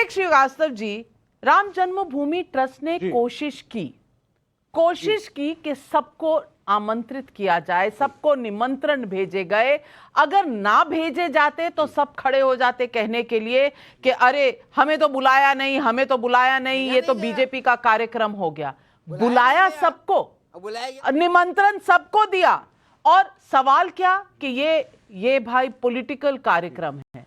विवेक श्रीवास्तव जी, राम जन्मभूमि trust ने कोशिश की कि सबको आमंत्रित किया जाए, सबको निमंत्रण भेजे गए। अगर ना भेजे जाते तो सब खड़े हो जाते कहने के लिए कि अरे हमें तो बुलाया नहीं, हमें तो बुलाया नहीं, ये तो बीजेपी का कार्यक्रम हो गया। बुलाया सबको, निमंत्रण सबको दिया। और सवाल क्या कि ये भाई पॉलिटिकल कार्यक्रम है,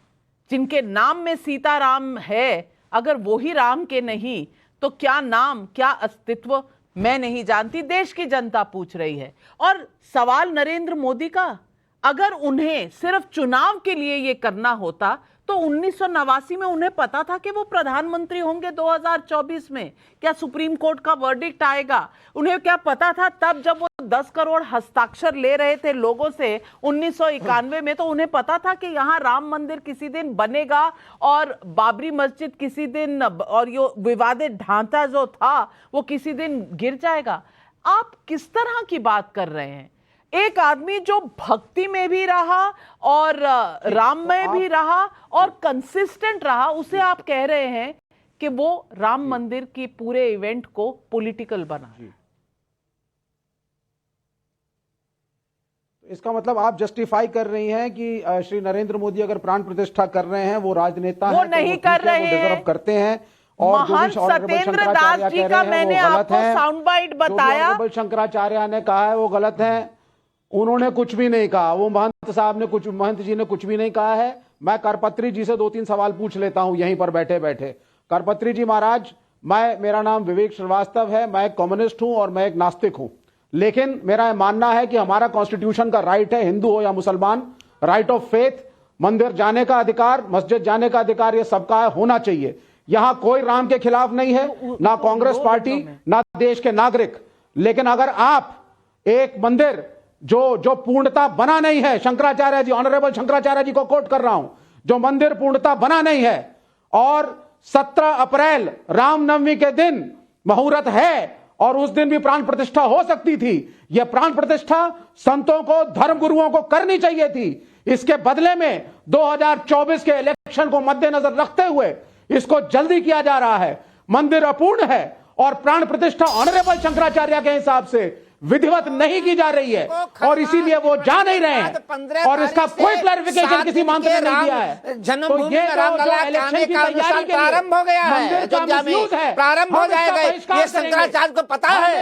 जिनके नाम में सीताराम है, अगर वो ही राम के नहीं तो क्या नाम, क्या अस्तित्व, मैं नहीं जानती, देश की जनता पूछ रही है। और सवाल नरेंद्र मोदी का, अगर उन्हें सिर्फ चुनाव के लिए ये करना होता तो 1989 में उन्हें पता था कि वो प्रधानमंत्री होंगे 2024 में, क्या सुप्रीम कोर्ट का वर्डिक्ट आएगा? उन्हें क्या पता था तब जब वो 10 करोड़ हस्ताक्षर ले रहे थे लोगों से 1991 में, तो उन्हें पता था कि यहाँ राम मंदिर किसी दिन बनेगा और बाबरी मस्जिद किसी दिन, और ये विवादित ढांचा जो था वो किसी दिन गिर जाएगा। आप किस तरह की बात कर रहे हैं? एक आदमी जो भक्ति में भी रहा और राम में भी रहा और कंसिस्टेंट रहा, उसे आप कह रहे हैं कि वो राम मंदिर की पूरे इवेंट को पॉलिटिकल बना। इसका मतलब आप जस्टिफाई कर रही हैं कि श्री नरेंद्र मोदी अगर प्राण प्रतिष्ठा कर रहे हैं, वो राजनेता हैं, नहीं कर रहे हैं, डिजर्व करते हैं। और जो भी सत्येंद्र दास जी का मैंने आपको साउंड बाइट बताया, शंकराचार्य ने कहा है वो गलत है। उन्होंने कुछ भी नहीं कहा, वो महंत साहब ने महंत जी ने कुछ भी नहीं कहा है। मैं करपत्री जी से 2-3 सवाल पूछ लेता हूं यहीं पर बैठे बैठे। करपत्री जी महाराज, मेरा नाम विवेक श्रीवास्तव है, मैं एक कम्युनिस्ट हूं और मैं एक नास्तिक हूं, लेकिन मेरा यह मानना है कि हमारा कॉन्स्टिट्यूशन का राइट है, हिंदू हो या मुसलमान, राइट ऑफ फेथ, मंदिर जाने का अधिकार, मस्जिद जाने का अधिकार, यह सबका होना चाहिए। यहां कोई राम के खिलाफ नहीं है, ना कांग्रेस पार्टी, ना देश के नागरिक। लेकिन अगर आप एक मंदिर जो पूर्णता बना नहीं है, शंकराचार्य जी, ऑनरेबल शंकराचार्य जी को कोट कर रहा हूं, जो मंदिर पूर्णता बना नहीं है और 17 अप्रैल रामनवमी के दिन मुहूर्त है और उस दिन भी प्राण प्रतिष्ठा हो सकती थी, यह प्राण प्रतिष्ठा संतों को, धर्म गुरुओं को करनी चाहिए थी। इसके बदले में 2024 के इलेक्शन को मद्देनजर रखते हुए इसको जल्दी किया जा रहा है। मंदिर अपूर्ण है और प्राण प्रतिष्ठा ऑनरेबल शंकराचार्य के हिसाब से विधिवत नहीं की जा रही है और इसीलिए वो जा नहीं रहे हैं और इसका कोई क्लैरिफिकेशन किसी मंत्री ने नहीं दिया है। जन्मभूमि में रामलला आने का अनुष्ठान प्रारंभ हो गया है, अयोध्या में प्रारंभ हो जाएगा, ये शंकराचार्य को पता है।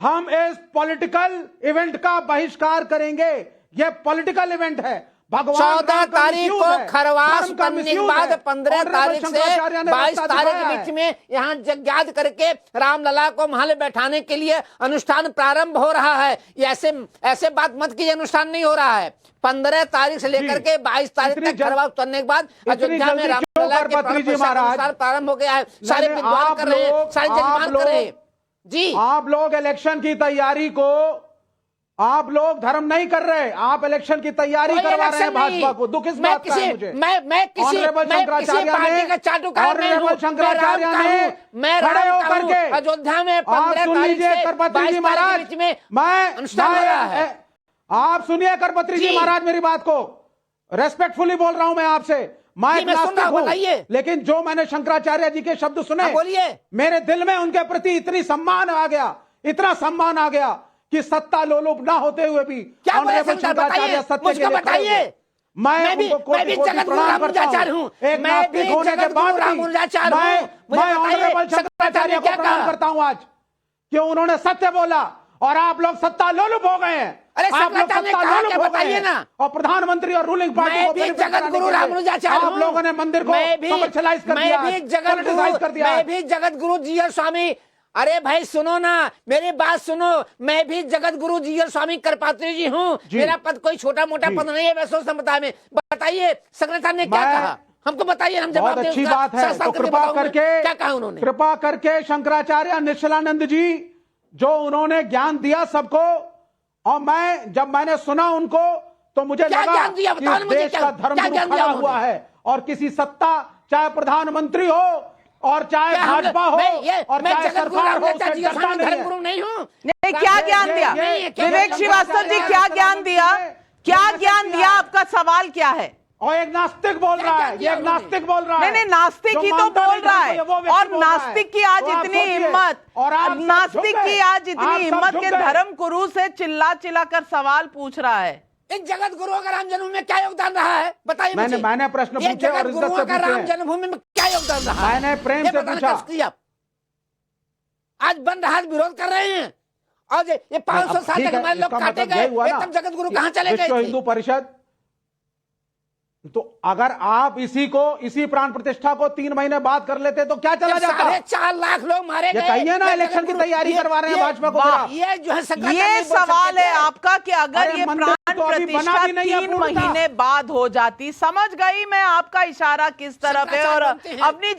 हम इस पॉलिटिकल इवेंट का बहिष्कार करेंगे। ये पॉलिटिकल इवेंट है। 14 तारीख को खरवास बनने के बाद 15 तारीख से 22 तारीख के बीच में यहाँ यज्ञ करके रामलला को महल बैठाने के लिए अनुष्ठान प्रारंभ हो रहा है। ऐसे बात मत कीजिए, अनुष्ठान नहीं हो रहा है। 15 तारीख से लेकर के 22 तारीख तक खरवास बनने के बाद अयोध्या में रामलला के अनुष्ठान प्रारंभ हो गया है। सारे विद्वान कर रहे हैं, सारे जजमान कर रहे हैं। जी, आप लोग इलेक्शन की तैयारी को, आप लोग धर्म नहीं कर रहे, आप इलेक्शन की तैयारी करवा रहे हैं भाजपा को। दुख इस बात का है मुझे। मैं किसी पार्टी का चाटुकार नहीं हूं। शंकराचार्य ने खड़े होकर के अयोध्या में 15 तारीख से 22 तारीख के बीच में अनुष्ठान हो रहा है। आप सुनिए करपत्री जी महाराज, मेरी बात को रेस्पेक्टफुली बोल रहा हूं मैं आपसे। मैं नास्तिक हूं, लेकिन जो मैंने शंकराचार्य जी के शब्द सुने, मेरे दिल में उनके प्रति इतना सम्मान आ गया कि सत्ता लोलुप ना होते हुए भी शंकराचार्य सत्य के लिए बताइए। मैं भी जगत गुरु रामानुजाचार्य हूं, मैं भी जगत गुरु रामानुजाचार्य हूं। मैं ऑनरेबल शंकराचार्य को प्रणाम करता हूं आज कि उन्होंने सत्य बोला और आप लोग सत्ता लोलुप हो गए हैं। आप लोग सत्ता लोलुप हो गए हैं ना, और प्रधानमंत्री और रूलिंग पार्टी को जगत गुरु रामानुजाचार्य आप लोगों ने मंदिर को कमर्शियलाइज कर दिया, मैं भी जगत गुरु जीयर स्वामी। अरे भाई सुनो ना, मेरी बात सुनो, मैं भी जगत गुरु जीयर स्वामी करपात्री जी हूँ। मेरा पद कोई छोटा मोटा पद नहीं है वैश्व संप्रदाय में। बताइए शंकराचार्य ने क्या कहा, हमको बताइए, हम जवाब दें। अच्छी बात है, तो कृपा करके क्या कहा उन्होंने? कृपा करके शंकराचार्य निश्चलानंद जी जो उन्होंने ज्ञान दिया सबको, और जब मैंने सुना उनको तो मुझे लगा कि देश का धर्म खड़ा हुआ है और किसी सत्ता, चाहे प्रधानमंत्री हो और चाहे भाजपा हो और चाहे सरकार हो, धर्मगुरु नहीं हूं। नहीं, क्या ज्ञान दिया विवेक श्रीवास्तव जी? क्या ज्ञान दिया? क्या ज्ञान दिया? आपका सवाल क्या है? और एक नास्तिक बोल रहा है, ये एक नास्तिक बोल रहा है। नहीं, नास्तिक जो ही तो मानता बोल नहीं रहा धर्म है। को, वो व्यक्ति और बोल रहा है। नास्तिक की आज तो आप इतनी सोचिए, हिम्मत, और आप सब नास्तिक झुक की गए। आज आप इतनी सब हिम्मत झुक के गए। धर्म गुरु से चिल्ला चिल्ला कर सवाल पूछ रहा है। इन जगत गुरुओं का राम जन्मभूमि में क्या योगदान रहा है, बताइए मुझे। मैंने प्रश्न ये पूछे और जगत इज्जत गुरुओं से का राम पूछे। जन्मभूमि में क्या योगदान रहा है? मैंने प्रेम ये से बताने पूछा। का किया। आज बंद हाथ विरोध कर रहे हैं और ये 500 साल तक हमारे लोग काटे गए, तब जगत गुरु कहाँ चले गए विश्व थे? हिंदू परिषद, तो अगर आप इसी प्राण प्रतिष्ठा को 3 महीने बाद कर लेते तो क्या चला जाता? 4.5 लाख लोग मारे ये गए। कहिए ना, ये इलेक्शन जगत की गुरु- तैयारी ये- करवा रहे हैं ये- भाजपा को। वाह, ये जो है सरकार ये नहीं बोल सवाल सकते है थे। आपका कि अगर अरे ये मंदिर प्राण तो अभी बना प्रतिष्ठा भी नहीं है 3 पूर्णतः। महीने बाद हो जाती। समझ गई मैं आपका इशारा किस तरफ है, और शंकराचार्य बनते हैं। अपनी